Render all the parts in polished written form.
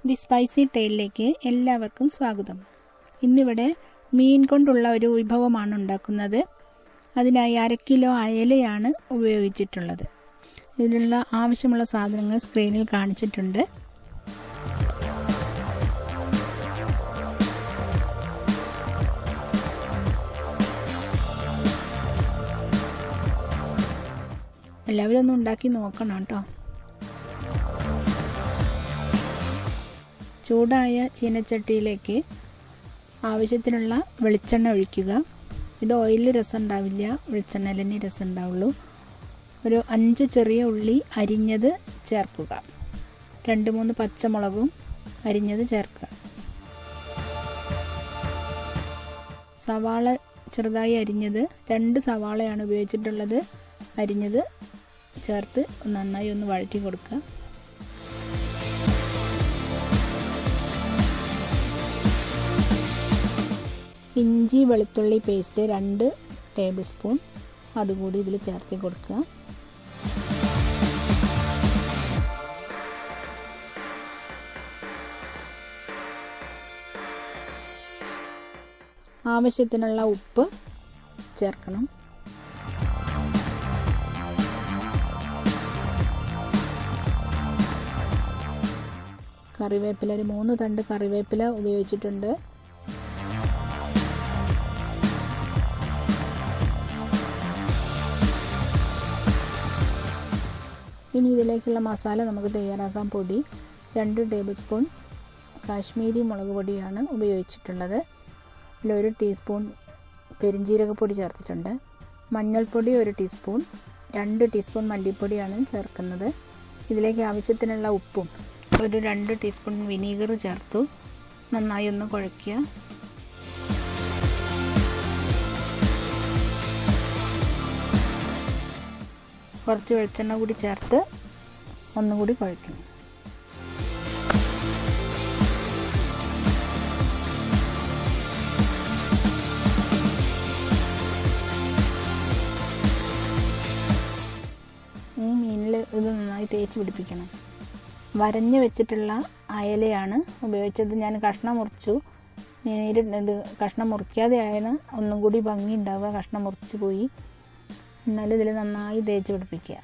The spicy ടൈലിലേക്ക് എല്ലാവർക്കും സ്വാഗതം. ഇന്നിവിടെ മീൻ കൊണ്ടുള്ള ഒരു വിഭവമാണ് ഉണ്ടാക്കുന്നത്. അതിനായി 1/2 കിലോ അയലയാണ് ഉപയോഗിച്ചിട്ടുള്ളത്. ഇതിനുള്ള ആവശ്യമുള്ള സാധനങ്ങൾ സ്ക്രീനിൽ കാണിച്ചിട്ടുണ്ട്. എല്ലാവരും ഒന്ന് ഉണ്ടാക്കി നോക്കണം കേട്ടോ. ചൂടായ ചീനച്ചട്ടിയിലേക്ക് ആവശ്യത്തിനുള്ള വെളിച്ചെണ്ണ ഒഴിക്കുക. ഇത് ഓയിലിൽ രസം ഉണ്ടാവില്ല, വെളിച്ചെണ്ണയിൽ തന്നെ രസം ഉണ്ടാവുള്ളൂ. ഒരു 5 ചെറിയ ഉള്ളി അരിഞ്ഞത് ചേർക്കുക. 2-3 പച്ചമുളകും അരിഞ്ഞത് ചേർക്കുക. സവാള ചെറുതായി അരിഞ്ഞത്, 2 സവാളയാണ് ഉപയോഗിച്ചിട്ടുള്ളത്. അരിഞ്ഞത് ചേർത്ത് നന്നായി ഒന്ന് വഴറ്റി കൊടുക്കുക. ഇഞ്ചി വെളുത്തുള്ളി പേസ്റ്റ് 2 ടേബിൾ സ്പൂൺ അതുകൂടി ഇതിൽ ചേർത്ത് കൊടുക്കുക. ആവശ്യത്തിനുള്ള ഉപ്പ് ചേർക്കണം. കറിവേപ്പില, ഒരു 3 തണ്ട് കറിവേപ്പില ഉപയോഗിച്ചിട്ടുണ്ട്. ഇനി ഇതിലേക്കുള്ള മസാല നമുക്ക് തയ്യാറാക്കാൻ. പൊടി 2 ടേബിൾ സ്പൂൺ കാശ്മീരി മുളക് പൊടിയാണ് ഉപയോഗിച്ചിട്ടുള്ളത്. അതിൽ 1 ടീസ്പൂൺ പെരിഞ്ജീരകപ്പൊടി ചേർത്തിട്ടുണ്ട്. മഞ്ഞൾപ്പൊടി 1 ടീസ്പൂൺ, 2 ടീസ്പൂൺ മല്ലിപ്പൊടിയാണ് ചേർക്കുന്നത്. ഇതിലേക്ക് ആവശ്യത്തിനുള്ള ഉപ്പും 2 ടീസ്പൂൺ വിനീഗർ ചേർത്തു. നന്നായി ഒന്ന് കുഴയ്ക്കുക. കുറച്ച് വെളിച്ചെണ്ണ കൂടി ചേർത്ത് ഒന്നുകൂടി കുഴയ്ക്കണം. ഈ മീനിൽ ഇത് നന്നായി തേച്ച് പിടിപ്പിക്കണം. വരഞ്ഞ് വെച്ചിട്ടുള്ള അയലയാണ് ഉപയോഗിച്ചത്. ഞാൻ കഷ്ണം മുറിച്ചു. ഇത് കഷ്ണം മുറിക്കാതെ ആയാണ് ഒന്നും കൂടി ഭംഗി ഉണ്ടാവുക. കഷ്ണം മുറിച്ച് പോയി. എന്നാലും ഇതിൽ നന്നായി തേച്ച് പിടിപ്പിക്കുക.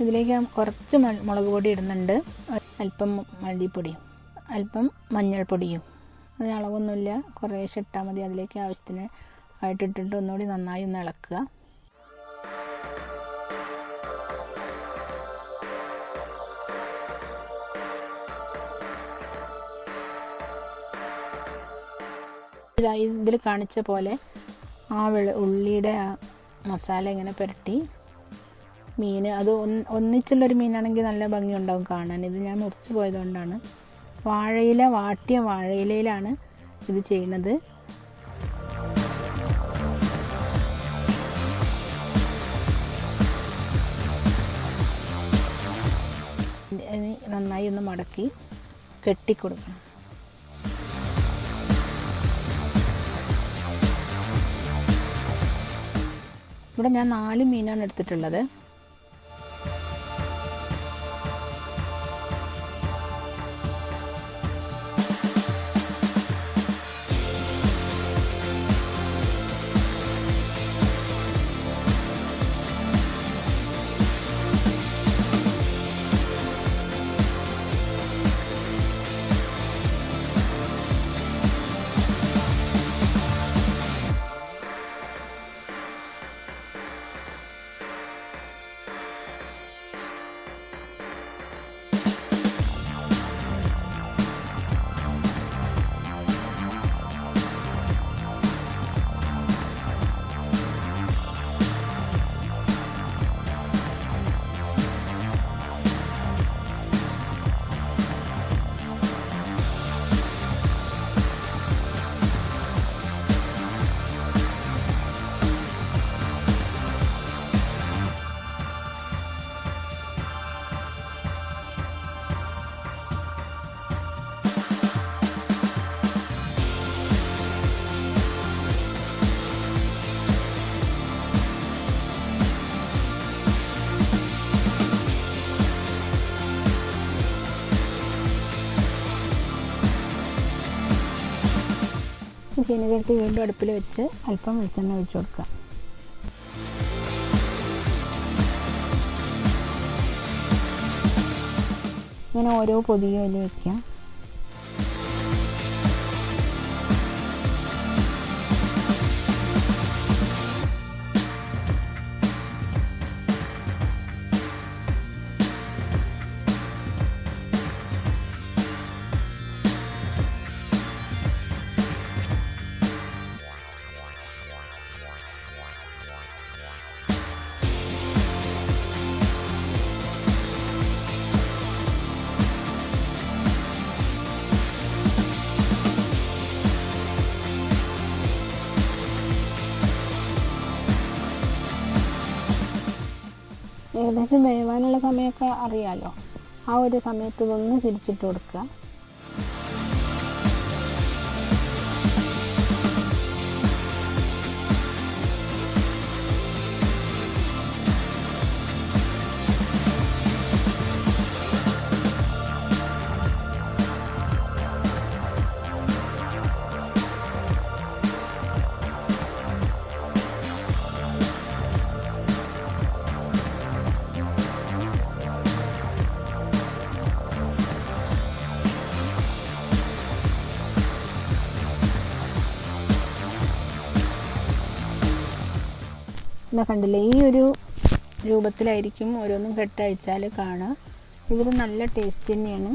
ഇതിലേക്ക് കുറച്ച് മുളക് പൊടി ഇടുന്നുണ്ട്, അല്പം മല്ലിപ്പൊടിയും അല്പം മഞ്ഞൾപ്പൊടിയും. അതിന് അളവൊന്നുമില്ല, കുറേശ്ശെ ഇട്ടാൽ മതി. അതിലേക്ക് ആവശ്യത്തിന് ആയിട്ടിട്ടിട്ട് ഒന്നുകൂടി നന്നായി ഒന്ന് ഇളക്കുക. ഇതിൽ കാണിച്ച പോലെ ആ ഉള്ളിയുടെ ആ മസാല ഇങ്ങനെ പുരട്ടി മീൻ, അത് ഒന്നിച്ചുള്ളൊരു മീനാണെങ്കിൽ നല്ല ഭംഗിയുണ്ടാവും കാണാൻ. ഇത് ഞാൻ മുറിച്ച് പോയതുകൊണ്ടാണ്. വാട്ടിയ വാഴയിലയിലാണ് ഇത് ചെയ്യുന്നത്. നന്നായി ഒന്ന് മടക്കി കെട്ടിക്കൊടുക്കണം. ഇവിടെ ഞാൻ 4 മീനാണ് എടുത്തിട്ടുള്ളത്. ചീനച്ചട്ടി വീണ്ടും അടുപ്പിൽ വെച്ച് അല്പം വെളിച്ചെണ്ണ ഒഴിച്ച് കൊടുക്കുക. ഇങ്ങനെ ഓരോ പൊതിയും അതിൽ വയ്ക്കുക. ഏകദേശം വേവാനുള്ള സമയമൊക്കെ അറിയാമല്ലോ. ആ ഒരു സമയത്ത് ഇതൊന്ന് തിരിച്ചിട്ട് കൊടുക്കുക. എന്നാൽ കണ്ടില്ലേ, ഈ ഒരു രൂപത്തിലായിരിക്കും ഓരോന്നും കെട്ടഴിച്ചാൽ കാണുക. ഇത് നല്ല ടേസ്റ്റ് തന്നെയാണ്.